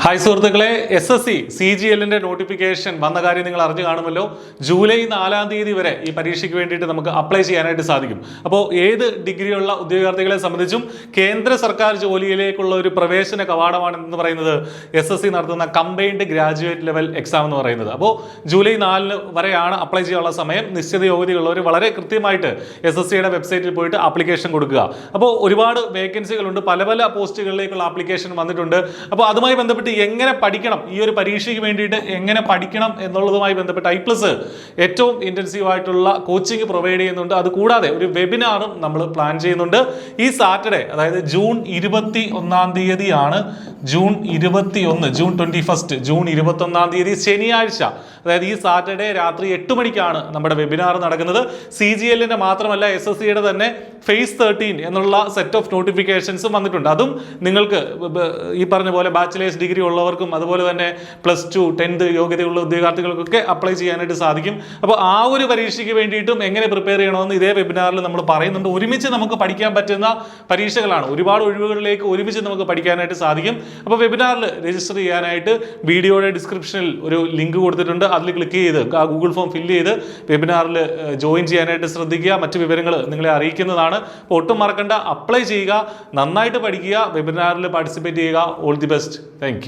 Hi സുഹൃത്തുക്കളെ, SSC CGL notification വന്ന കാര്യം നിങ്ങൾ അറിഞ്ഞു കാണുമല്ലോ. ജൂലൈ 4-ാം തീയതി വരെ ഈ പരീക്ഷയ്ക്ക് വേണ്ടിയിട്ട് നമുക്ക് അപ്ലൈ ചെയ്യാനായിട്ട് സാധിക്കും. അപ്പോൾ ഏത് ഡിഗ്രിയുള്ള ഉദ്യോഗാർത്ഥികളെ സംബന്ധിച്ചും കേന്ദ്ര സർക്കാർ ജോലിയിലേക്കുള്ള ഒരു പ്രവേശന കവാടമാണ് എന്ന് പറയുന്നത് SSC നടത്തുന്ന കമ്പൈൻഡ് ഗ്രാജുവേറ്റ് ലെവൽ എക്സാം എന്ന് പറയുന്നത്. അപ്പോൾ ജൂലൈ 4 വരെയാണ് അപ്ലൈ ചെയ്യാനുള്ള സമയം. നിശ്ചിത യോഗ്യതയുള്ളവർ വളരെ കൃത്യമായിട്ട് SSCയുടെ വെബ്സൈറ്റിൽ പോയിട്ട് ആപ്ലിക്കേഷൻ കൊടുക്കുക. അപ്പോൾ ഒരുപാട് വേക്കൻസികളുണ്ട്, പല പല പോസ്റ്റുകളിലേക്കുള്ള ആപ്ലിക്കേഷൻ വന്നിട്ടുണ്ട്. അപ്പോൾ അതുമായി ബന്ധപ്പെട്ട് എങ്ങനെ പഠിക്കണം, ഈ ഒരു പരീക്ഷയ്ക്ക് വേണ്ടിയിട്ട് എങ്ങനെ പഠിക്കണം എന്നുള്ളതുമായി ബന്ധപ്പെട്ട് I+ ഏറ്റവും ഇൻറ്റൻസീവ് ആയിട്ടുള്ള കോച്ചിങ് പ്രൊവൈഡ് ചെയ്യുന്നുണ്ട്. അതുകൂടാതെ ഒരു വെബിനാറും നമ്മൾ പ്ലാൻ ചെയ്യുന്നുണ്ട്. ഈ സാറ്റർഡേ, അതായത് ജൂൺ 21-ാം തീയതിയാണ്. ജൂൺ 21 തീയതി ശനിയാഴ്ച, അതായത് ഈ സാറ്റർഡേ രാത്രി 8 മണിക്കാണ് നമ്മുടെ വെബിനാർ നടക്കുന്നത്. CGL മാത്രമല്ല SSCയുടെ തന്നെ phase 13 എന്നുള്ള സെറ്റ് ഓഫ് നോട്ടിഫിക്കേഷൻസും വന്നിട്ടുണ്ട്. അതും നിങ്ങൾക്ക് ഈ പറഞ്ഞ പോലെ ബാച്ചിലേഴ്സ് ഡിഗ്രി ഉള്ളവർക്കും അതുപോലെ തന്നെ +2, 10th യോഗ്യതയുള്ള ഉദ്യോഗാർത്ഥികൾക്കൊക്കെ അപ്ലൈ ചെയ്യാനായിട്ട് സാധിക്കും. അപ്പോൾ ആ ഒരു പരീക്ഷയ്ക്ക് വേണ്ടിയിട്ടും എങ്ങനെ പ്രിപ്പയർ ചെയ്യണമെന്ന് ഇതേ വെബിനാറിൽ നമ്മൾ പറയുന്നുണ്ട്. ഒരുമിച്ച് നമുക്ക് പഠിക്കാൻ പറ്റുന്ന പരീക്ഷകളാണ്. ഒരുപാട് ഒഴിവുകളിലേക്ക് ഒരുമിച്ച് നമുക്ക് പഠിക്കാനായിട്ട് സാധിക്കും. അപ്പോൾ വെബിനാറിൽ രജിസ്റ്റർ ചെയ്യാനായിട്ട് വീഡിയോയുടെ ഡിസ്ക്രിപ്ഷനിൽ ഒരു ലിങ്ക് കൊടുത്തിട്ടുണ്ട്. അതിൽ ക്ലിക്ക് ചെയ്ത് ആ ഗൂഗിൾ ഫോം ഫില്ല് ചെയ്ത് വെബിനാറിൽ ജോയിൻ ചെയ്യാനായിട്ട് ശ്രദ്ധിക്കുക. മറ്റു വിവരങ്ങൾ നിങ്ങളെ അറിയിക്കുന്നതാണ്. അപ്പോൾ ഒട്ടും മറക്കണ്ട, അപ്ലൈ ചെയ്യുക, നന്നായിട്ട് പഠിക്കുക, വെബിനാറിൽ പാർട്ടിസിപ്പേറ്റ് ചെയ്യുക. All the best. Thank you.